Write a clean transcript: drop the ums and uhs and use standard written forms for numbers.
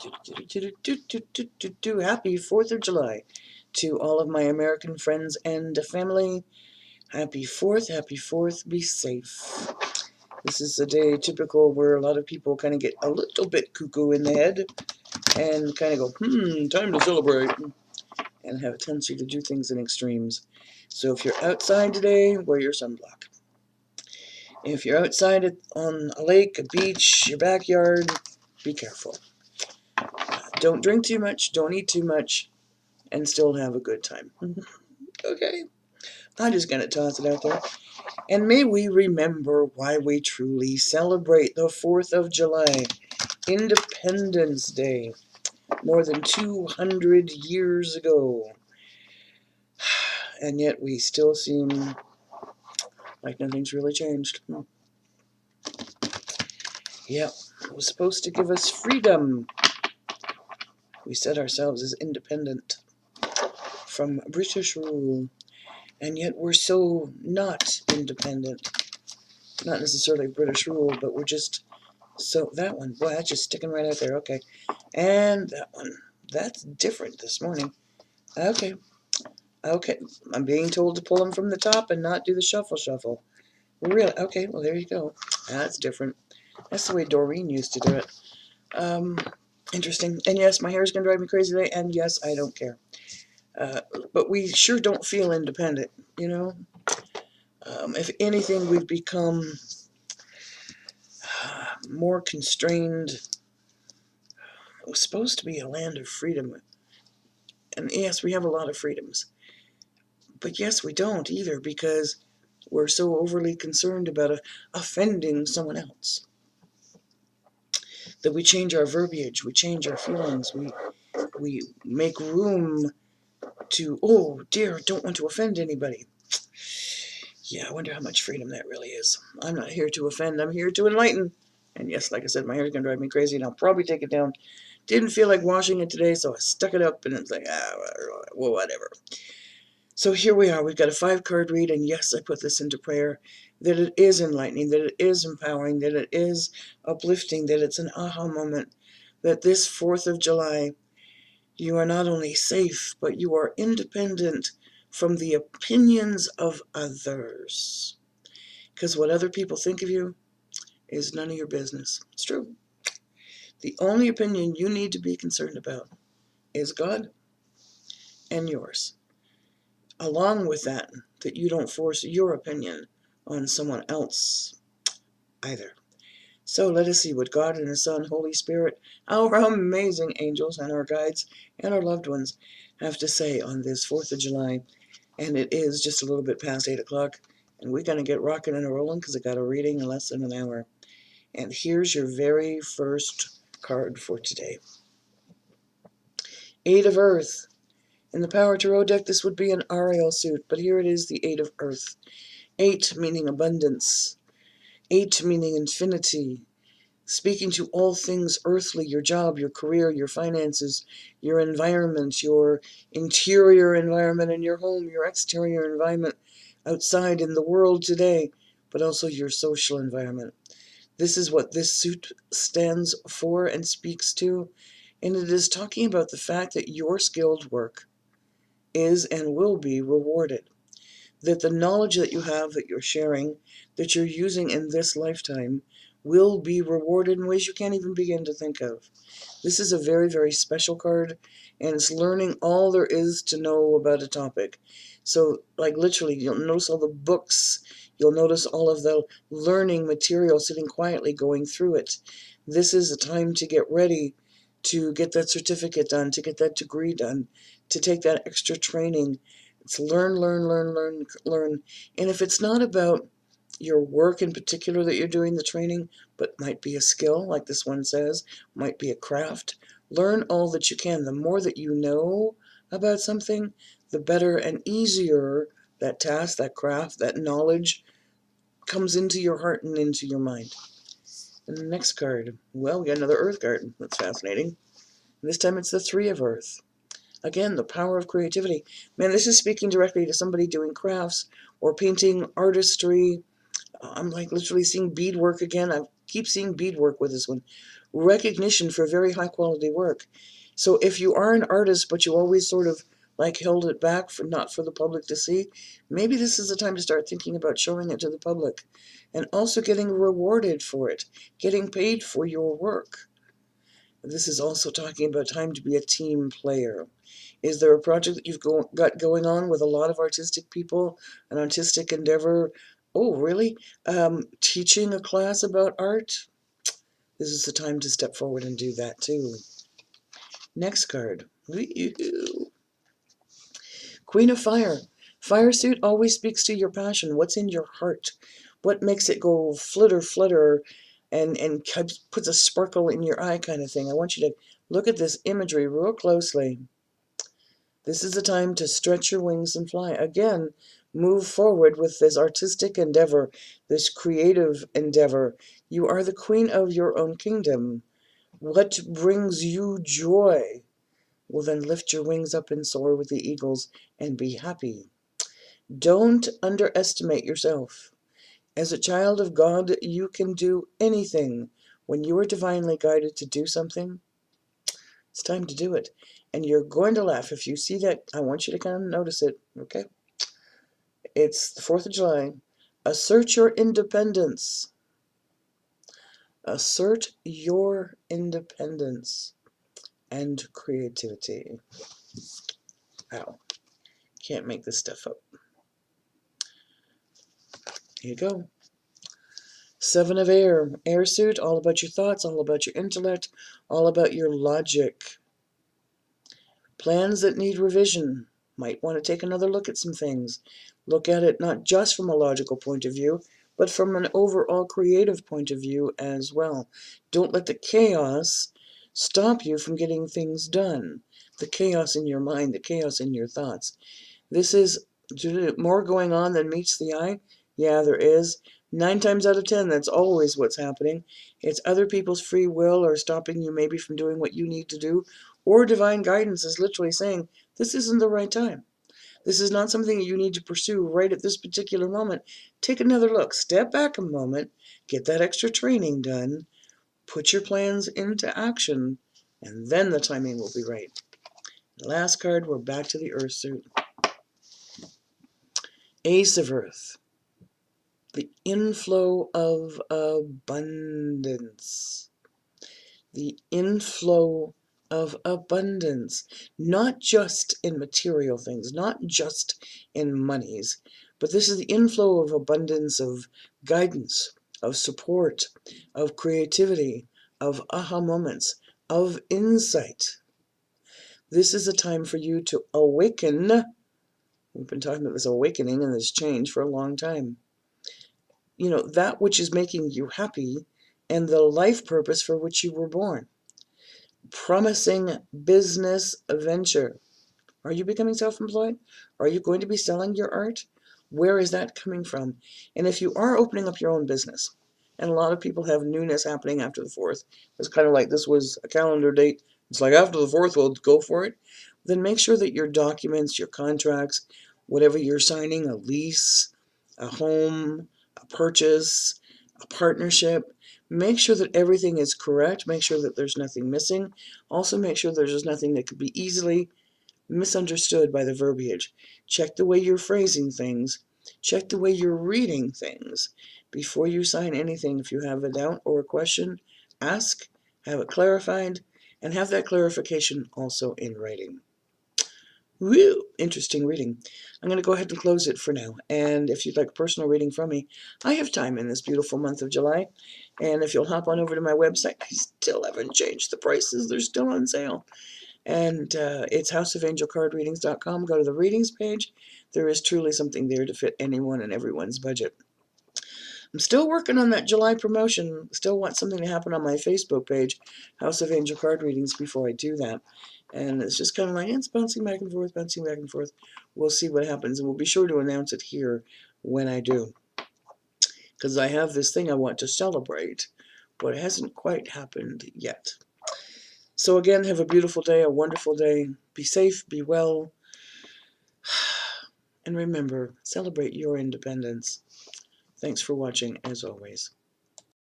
Happy 4th of July to all of my American friends and family. Happy 4th, happy 4th, be safe. This is a day typical where a lot of people kind of get a little bit cuckoo in the head and kind of go, time to celebrate, and have a tendency to do things in extremes. So if you're outside today, wear your sunblock. If you're outside on a lake, a beach, your backyard, be careful. Don't drink too much, don't eat too much, and still have a good time. Okay, I'm just going to toss it out there. And may we remember why we truly celebrate the 4th of July, Independence Day, more than 200 years ago. And yet we still seem like nothing's really changed. Yep, it was supposed to give us freedom. We set ourselves as independent from British rule, and yet we're so not independent. Not necessarily British rule, but we're just so. That one, boy, that's just sticking right out there. Okay, and that one, that's different this morning. Okay, I'm being told to pull them from the top and not do the shuffle. Really? Okay, well there you go. That's different. That's the way Doreen used to do it. Interesting. And yes, my hair is going to drive me crazy today, and yes, I don't care. But we sure don't feel independent, you know? If anything, we've become more constrained. It was supposed to be a land of freedom. And yes, we have a lot of freedoms. But yes, we don't either, because we're so overly concerned about offending someone else that we change our verbiage, we change our feelings, we make room to, oh dear, don't want to offend anybody. Yeah, I wonder how much freedom that really is. I'm not here to offend, I'm here to enlighten. And yes, like I said, my hair's going to drive me crazy, and I'll probably take it down. Didn't feel like washing it today, so I stuck it up, and it's like, well, whatever. So here we are. We've got a 5-card read, and yes, I put this into prayer, that it is enlightening, that it is empowering, that it is uplifting, that it's an aha moment, that this 4th of July, you are not only safe, but you are independent from the opinions of others. Because what other people think of you is none of your business. It's true. The only opinion you need to be concerned about is God and yours. Along with that you don't force your opinion on someone else either. So let us see what God and His Son, Holy Spirit, our amazing angels and our guides and our loved ones have to say on this 4th of July. And it is just a little bit past 8 o'clock, and we're going to get rocking and rolling because I got a reading in less than an hour. And here's your very first card for today. 8 of Earth. In the Power Tarot deck, this would be an Ariel suit, but here it is, the 8 of Earth. 8 meaning abundance. 8 meaning infinity. Speaking to all things earthly, your job, your career, your finances, your environment, your interior environment in your home, your exterior environment outside in the world today, but also your social environment. This is what this suit stands for and speaks to, and it is talking about the fact that your skilled work is and will be rewarded. That the knowledge that you have, that you're sharing, that you're using in this lifetime, will be rewarded in ways you can't even begin to think of. This is a very, very special card, and it's learning all there is to know about a topic. So, like literally, you'll notice all the books, you'll notice all of the learning material sitting quietly going through it. This is a time to get ready to get that certificate done, to get that degree done, to take that extra training. It's learn, learn, learn, learn, learn. And if it's not about your work in particular that you're doing the training, but might be a skill, like this one says, might be a craft, learn all that you can. The more that you know about something, the better and easier that task, that craft, that knowledge comes into your heart and into your mind. And the next card, well, we got another Earth card. That's fascinating. This time it's the 3 of Earth. Again, the power of creativity. Man, this is speaking directly to somebody doing crafts or painting, artistry. I'm like literally seeing beadwork again. keep seeing beadwork with this one. Recognition for very high quality work. So if you are an artist, but you always sort of like held it back for not for the public to see, maybe this is the time to start thinking about showing it to the public and also getting rewarded for it, getting paid for your work. This is also talking about time to be a team player. Is there a project that you've got going on with a lot of artistic people, an artistic endeavor? Oh, really? Teaching a class about art? This is the time to step forward and do that too. Next card. Queen of Fire. Fire suit always speaks to your passion. What's in your heart? What makes it go flitter, flitter, and puts a sparkle in your eye kind of thing. I want you to look at this imagery real closely. This is the time to stretch your wings and fly. Again, move forward with this artistic endeavor, this creative endeavor. You are the queen of your own kingdom. What brings you joy? Well, then lift your wings up and soar with the eagles and be happy. Don't underestimate yourself. As a child of God, you can do anything. When you are divinely guided to do something, it's time to do it. And you're going to laugh. If you see that, I want you to kind of notice it, okay? It's the 4th of July. Assert your independence. Assert your independence and creativity. Wow. Can't make this stuff up. Here you go. 7 of Air. Air suit, all about your thoughts, all about your intellect, all about your logic. Plans that need revision. Might want to take another look at some things. Look at it not just from a logical point of view, but from an overall creative point of view as well. Don't let the chaos stop you from getting things done. The chaos in your mind, the chaos in your thoughts. This is more going on than meets the eye. Yeah, there is. 9 times out of 10, that's always what's happening. It's other people's free will or stopping you maybe from doing what you need to do, or divine guidance is literally saying, this isn't the right time. This is not something you need to pursue right at this particular moment. Take another look. Step back a moment. Get that extra training done. Put your plans into action, and then the timing will be right. Last card, we're back to the Earth suit. Ace of Earth. The inflow of abundance. The inflow of abundance. Not just in material things, not just in monies, but this is the inflow of abundance of guidance, of support, of creativity, of aha moments, of insight. This is a time for you to awaken. We've been talking about this awakening and this change for a long time. You know, that which is making you happy and the life purpose for which you were born. Promising business venture. Are you becoming self-employed? Are you going to be selling your art? Where is that coming from? And if you are opening up your own business, and a lot of people have newness happening after the 4th, it's kind of like this was a calendar date. It's like after the 4th, we'll go for it. Then make sure that your documents, your contracts, whatever you're signing, a lease, a home, a purchase, a partnership, make sure that everything is correct. Make sure that there's nothing missing. Also make sure there's nothing that could be easily misunderstood by the verbiage. Check the way you're phrasing things. Check the way you're reading things. Before you sign anything, if you have a doubt or a question, ask, have it clarified, and have that clarification also in writing. Woo! Interesting reading. I'm going to go ahead and close it for now. And if you'd like a personal reading from me, I have time in this beautiful month of July. And if you'll hop on over to my website, I still haven't changed the prices. They're still on sale. And it's houseofangelcardreadings.com. Go to the readings page. There is truly something there to fit anyone and everyone's budget. I'm still working on that July promotion. Still want something to happen on my Facebook page, House of Angel Card Readings, before I do that. And it's just kind of like, it's bouncing back and forth, bouncing back and forth. We'll see what happens, and we'll be sure to announce it here when I do. Because I have this thing I want to celebrate, but it hasn't quite happened yet. So again, have a beautiful day, a wonderful day. Be safe, be well. And remember, celebrate your independence. Thanks for watching, as always.